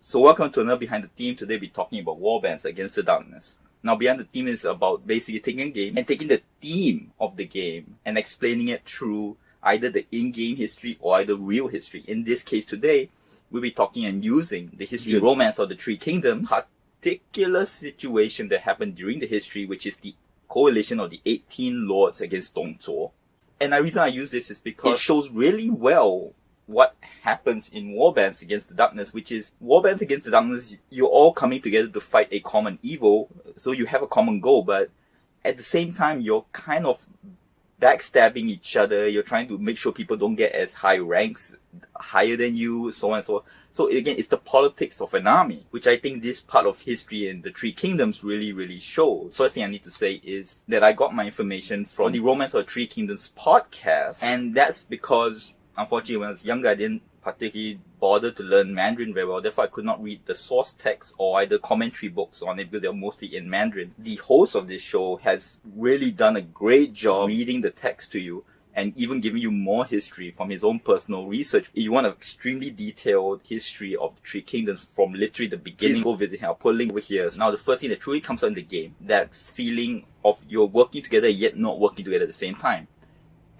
So welcome to another Behind the Theme. Today we're talking about Warbands Against the Darkness. Now Behind the Theme is about basically taking a game and taking the theme of the game and explaining it through either the in-game history or either real history. In this case today, we'll be talking and using the history of Romance of the Three Kingdoms, particular situation that happened during the history, which is the coalition of the 18 lords against Zhuo. And the reason I use this is because it shows really well what happens in Warbands Against the Darkness, which is Warbands Against the Darkness, you're all coming together to fight a common evil, so you have a common goal, but at the same time, you're kind of backstabbing each other, you're trying to make sure people don't get as high ranks, higher than you, so on and so on. So again, it's the politics of an army, which I think this part of history in the Three Kingdoms really shows. First thing I need to say is that I got my information from the Romance of the Three Kingdoms podcast, and that's because unfortunately, when I was younger, I didn't particularly bother to learn Mandarin very well. Therefore, I could not read the source text or either commentary books on it because they're mostly in Mandarin. The host of this show has really done a great job reading the text to you and even giving you more history from his own personal research. If you want an extremely detailed history of the Three Kingdoms from literally the beginning, go visit him. I'll put a link over here. Now, the first thing that truly comes out in the game, that feeling of you're working together yet not working together at the same time.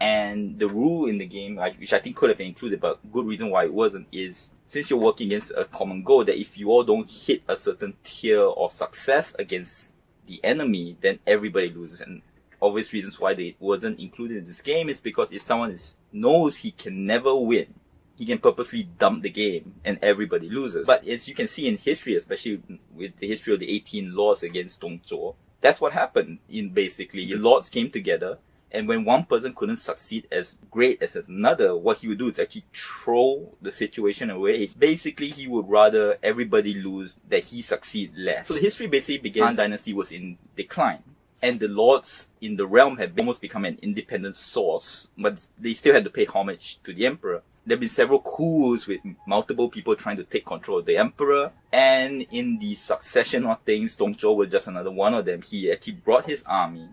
And the rule in the game, which I think could have been included, but good reason why it wasn't, is since you're working against a common goal, that if you all don't hit a certain tier of success against the enemy, then everybody loses. And obvious reasons why they wasn't included in this game is because if someone knows he can never win, he can purposely dump the game and everybody loses. But as you can see in history, especially with the history of the 18 lords against Zhuo, that's what happened. In basically, the lords came together. And when one person couldn't succeed as great as another, what he would do is actually throw the situation away. Basically, he would rather everybody lose that he succeed less. So the history basically began, Han Dynasty was in decline. And the lords in the realm had almost become an independent source, but they still had to pay homage to the emperor. There have been several coups with multiple people trying to take control of the emperor. And in the succession of things, Zhuo was just another one of them. He actually brought his army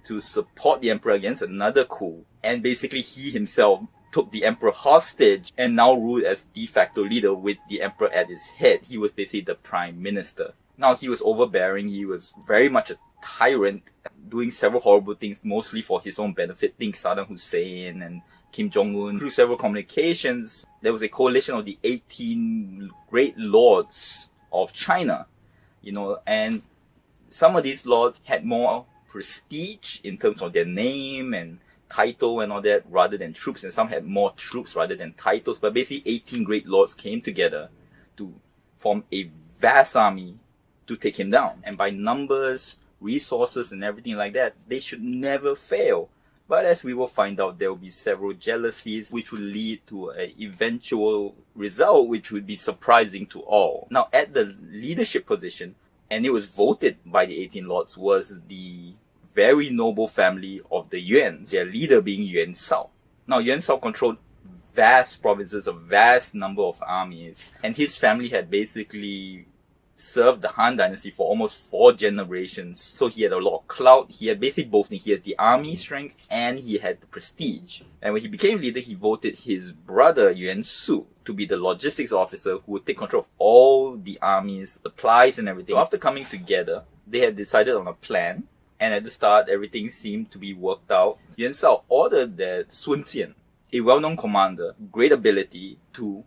to support the emperor against another coup. And basically he himself took the emperor hostage and now ruled as de facto leader with the emperor at his head. He was basically the prime minister. Now he was overbearing, he was very much a tyrant, doing several horrible things, mostly for his own benefit, things Saddam Hussein and Kim Jong-un. Through several communications, there was a coalition of the 18 great lords of China, and some of these lords had more prestige in terms of their name and title and all that rather than troops, and some had more troops rather than titles, but basically 18 great lords came together to form a vast army to take him down. And by numbers, resources and everything like that, they should never fail. But as we will find out, there will be several jealousies which will lead to an eventual result which would be surprising to all. Now at the leadership position, and it was voted by the 18 lords, was the very noble family of the Yuans, their leader being Yuan Shao. Now, Yuan Shao controlled vast provinces, a vast number of armies, and his family had basically served the Han Dynasty for almost 4 generations. So he had a lot of clout. He had basically both things. He had the army strength and he had the prestige. And when he became leader, he voted his brother Yuan Su to be the logistics officer who would take control of all the army's supplies and everything. So after coming together, they had decided on a plan. And at the start, everything seemed to be worked out. Yuan Shao ordered that Sun Jian, a well-known commander, great ability, to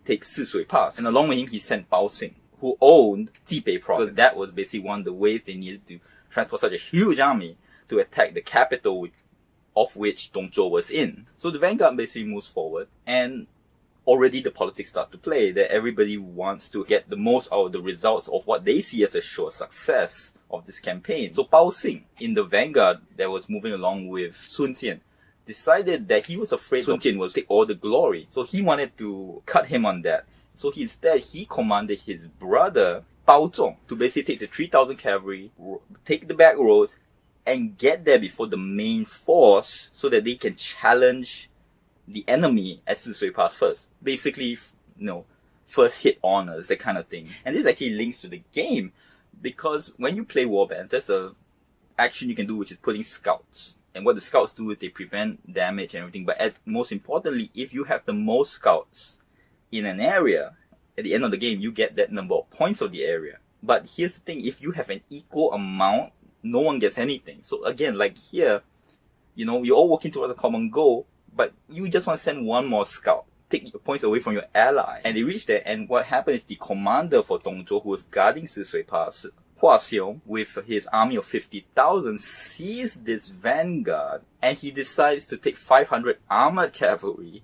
take Sisui Pass. And along with him, he sent Bao Xing, who owned Jibei province. So that was basically one of the ways they needed to transport such a huge army to attack the capital of which Zhuo was in. So the vanguard basically moves forward, and already the politics start to play, that everybody wants to get the most out of the results of what they see as a sure success of this campaign. So Bao Xing, in the vanguard that was moving along with Sun Jian, decided that he was afraid Sun Jian would take all the glory. So he wanted to cut him on that. So instead, he commanded his brother, Bao Zong, to basically take the 3,000 cavalry, take the back roads, and get there before the main force so that they can challenge the enemy at Sisui Pass first. Basically, first hit honors, that kind of thing. And this actually links to the game, because when you play Warband, there's a action you can do which is putting scouts. And what the scouts do is they prevent damage and everything. But most importantly, if you have the most scouts in an area, at the end of the game, you get that number of points of the area. But here's the thing, if you have an equal amount, no one gets anything. So again, like here, you know, you're all working towards a common goal, but you just want to send one more scout, take your points away from your ally. And they reach there, and what happened is the commander for Dongzhuo, who was guarding Sisui Pass, Hua Xiong, with his army of 50,000, sees this vanguard, and he decides to take 500 armored cavalry,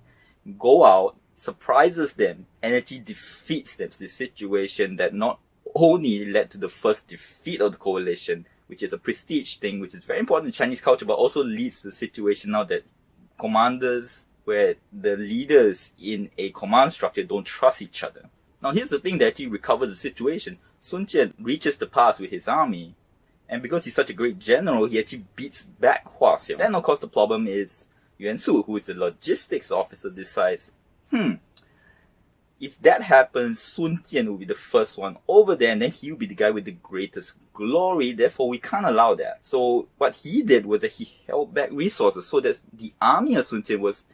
go out, surprises them, and actually defeats them. It's the situation that not only led to the first defeat of the coalition, which is a prestige thing, which is very important in Chinese culture, but also leads to the situation now that commanders, where the leaders in a command structure don't trust each other. Now here's the thing that actually recovers the situation. Sun Jian reaches the pass with his army, and because he's such a great general, he actually beats back Hua Xiong. Then of course the problem is Yuan Su, who is the logistics officer, decides, if that happens, Sun Jian will be the first one over there, and then he'll be the guy with the greatest glory. Therefore, we can't allow that. So what he did was that he held back resources so that the army of Sun Jian was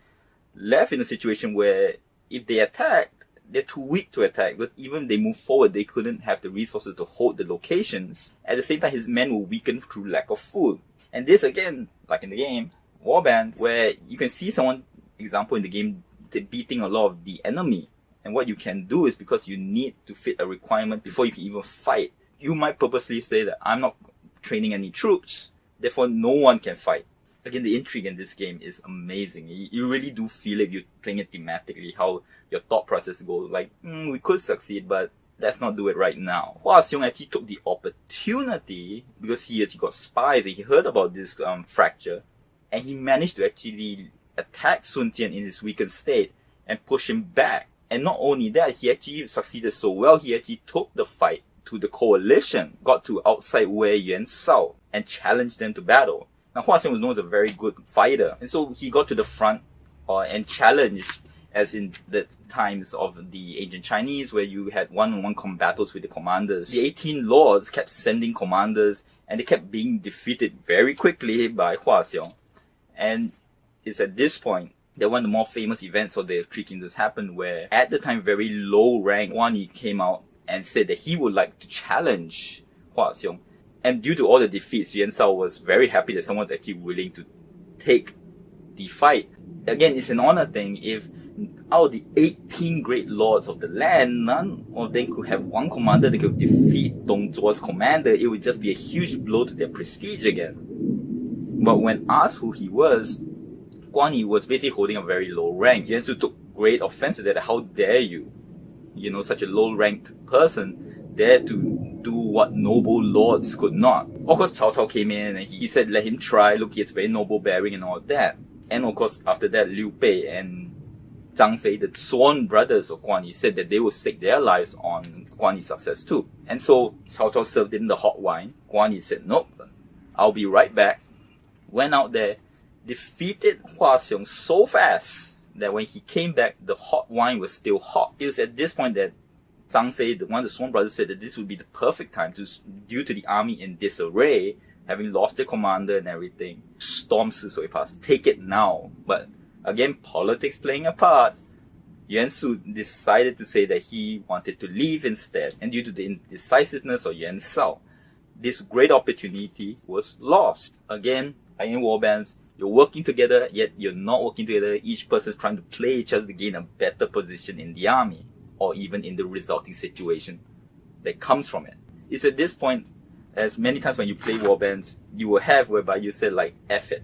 left in a situation where if they attacked, they're too weak to attack. But even if they move forward, they couldn't have the resources to hold the locations. At the same time, his men were weakened through lack of food. And this again, like in the game, Warband, where you can see someone, example in the game, beating a lot of the enemy. And what you can do is, because you need to fit a requirement before you can even fight, you might purposely say that I'm not training any troops, therefore no one can fight. Again, the intrigue in this game is amazing. You really do feel it, you're playing it thematically, how your thought process goes. Like, we could succeed, but let's not do it right now. Hua Xiong actually took the opportunity, because he actually got spies, he heard about this fracture, and he managed to actually attack Sun Jian in his weakened state and push him back. And not only that, he actually succeeded so well, he actually took the fight to the coalition, got to outside Wei Yuan Sao, and challenged them to battle. Now, Hua Xiong was known as a very good fighter, and so he got to the front and challenged, as in the times of the ancient Chinese, where you had one-on-one battles with the commanders. The 18 lords kept sending commanders, and they kept being defeated very quickly by Hua Xiong. And it's at this point that one of the more famous events of the Three Kingdoms happened, where at the time very low rank Guan Yi came out and said that he would like to challenge Hua Xiong. And due to all the defeats, Yuan Shao was very happy that someone's actually willing to take the fight. Again, it's an honor thing. If out of the 18 great lords of the land, none of them could have one commander that could defeat Dongzhuo's commander, it would just be a huge blow to their prestige again. But when asked who he was, Guan Yi was basically holding a very low rank. Yuan Su took great offense to that. How dare you? You know, such a low-ranked person dare to do what noble lords could not. Of course, Cao Cao came in and he said, let him try. Look, he has very noble bearing and all that. And of course, after that, Liu Bei and Zhang Fei, the sworn brothers of Guan Yi, said that they would stake their lives on Guan Yi's success too. And so Cao Cao served him the hot wine. Guan Yi said, nope, I'll be right back. Went out there, defeated Hua Xiong so fast that when he came back, the hot wine was still hot. It was at this point that Zhang Fei, one of the sworn brothers, said that this would be the perfect time to, due to the army in disarray, having lost their commander and everything, storm Sisui Pass. Take it now. But again, politics playing a part, Yuan Su decided to say that he wanted to leave instead. And due to the indecisiveness of Yuan Shao, this great opportunity was lost. Again, in warbands, you're working together, yet you're not working together. Each person is trying to play each other to gain a better position in the army, or even in the resulting situation that comes from it. It's at this point, as many times when you play warbands, you will have whereby you say like, F it.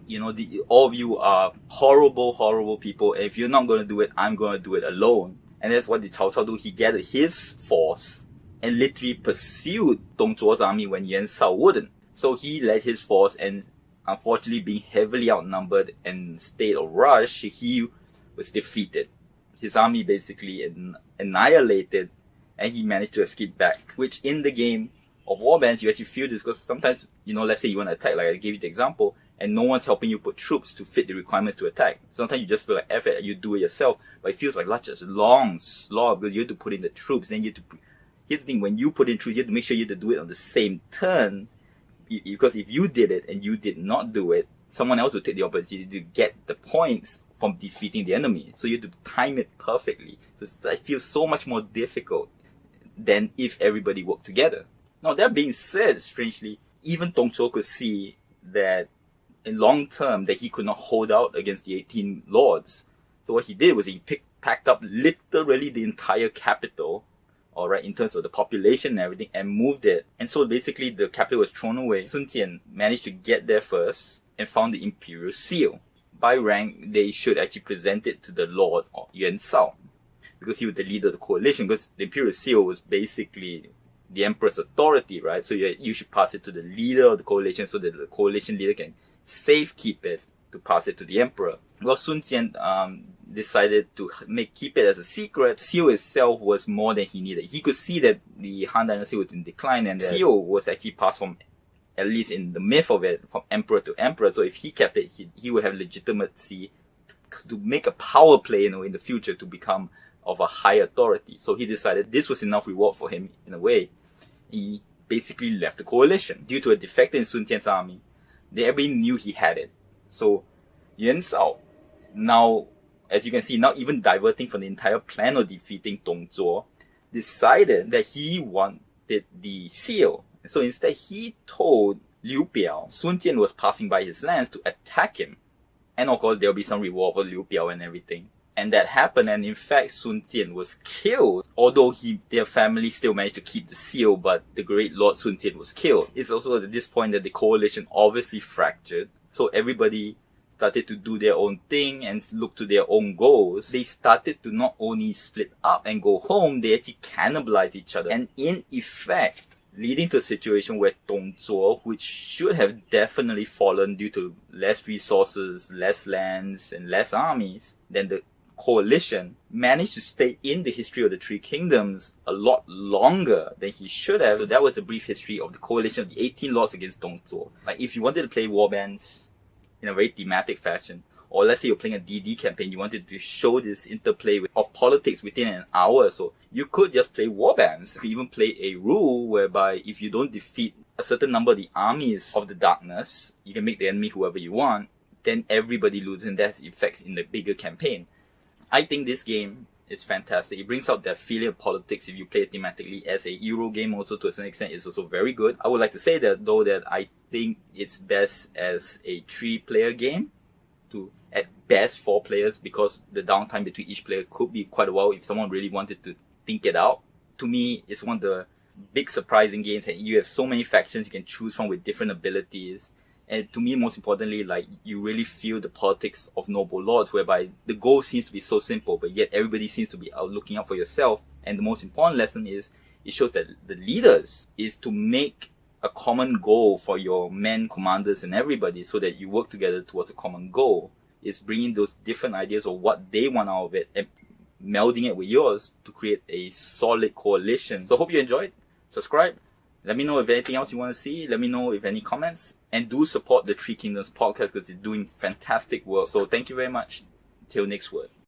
You know, all of you are horrible, horrible people. And if you're not going to do it, I'm going to do it alone. And that's what did Cao Cao do. He gathered his force and literally pursued Dongzhuo's army when Yuan Shao wouldn't. So he led his force, and unfortunately being heavily outnumbered and in state of rush, he was defeated. His army basically annihilated, and he managed to escape back. Which in the game of warbands, you actually feel this because sometimes, you know, let's say you want to attack, like I gave you the example, and no one's helping you put troops to fit the requirements to attack. Sometimes you just feel like, F it, you do it yourself, but it feels like such a long slog because you have to put in the troops, then you have to... Here's the thing, when you put in troops, you have to make sure you have to do it on the same turn, because if you did it and you did not do it, someone else would take the opportunity to get the points from defeating the enemy. So you have to time it perfectly. So it feels so much more difficult than if everybody worked together. Now, that being said, strangely, even Dong Zhuo could see that in long term that he could not hold out against the 18 lords. So what he did was he packed up literally the entire capital, all right, in terms of the population and everything, and moved it. And so basically the capital was thrown away. Sun Jian managed to get there first and found the imperial seal. By rank, they should actually present it to the lord Yuan Shao, because he was the leader of the coalition, because the imperial seal was basically the emperor's authority, right? So you should pass it to the leader of the coalition so that the coalition leader can safekeep it to pass it to the emperor. Well, Sun Jian decided to keep it as a secret. Seal itself was more than he needed. He could see that the Han Dynasty was in decline, and the seal was actually passed from, at least in the myth of it, from emperor to emperor. So if he kept it, he would have legitimacy to make a power play, in the future, to become of a high authority. So he decided this was enough reward for him in a way. He basically left the coalition. Due to a defect in Sun Jian's army, everybody knew he had it. So Yuan Shao, now, as you can see, now even diverting from the entire plan of defeating Dong Zhuo, decided that he wanted the seal. So instead, he told Liu Biao Sun Jian was passing by his lands to attack him. And of course, there'll be some reward for Liu Biao and everything. And that happened, and in fact, Sun Jian was killed. Although their family still managed to keep the seal, but the great Lord Sun Jian was killed. It's also at this point that the coalition obviously fractured. So everybody started to do their own thing and look to their own goals. They started to not only split up and go home, they actually cannibalized each other. And in effect, leading to a situation where Dong Zhuo, which should have definitely fallen due to less resources, less lands, and less armies than the coalition, managed to stay in the history of the Three Kingdoms a lot longer than he should have. So that was a brief history of the coalition of the 18 lords against Dong Zhuo. Like, if you wanted to play warbands in a very thematic fashion, or let's say you're playing a DD campaign, you wanted to show this interplay of politics within an hour or so, you could just play warbands. You could even play a rule whereby if you don't defeat a certain number of the armies of the darkness, you can make the enemy whoever you want, then everybody loses, and that has effects in the bigger campaign. I think this game is fantastic. It brings out that feeling of politics if you play it thematically. As a Euro game also, to a certain extent, it's also very good. I would like to say that though, that I think it's best as a 3-player game, to at best 4 players, because the downtime between each player could be quite a while if someone really wanted to think it out. To me, it's one of the big surprising games, and you have so many factions you can choose from with different abilities. And to me, most importantly, like, you really feel the politics of noble lords, whereby the goal seems to be so simple, but yet everybody seems to be out looking out for yourself. And the most important lesson is, it shows that the leaders is to make a common goal for your men, commanders, and everybody, so that you work together towards a common goal. It's bringing those different ideas of what they want out of it and melding it with yours to create a solid coalition. So hope you enjoyed. Subscribe. Let me know if anything else you want to see. Let me know if any comments. And do support the Three Kingdoms podcast, because it's doing fantastic work. So thank you very much. Till next word.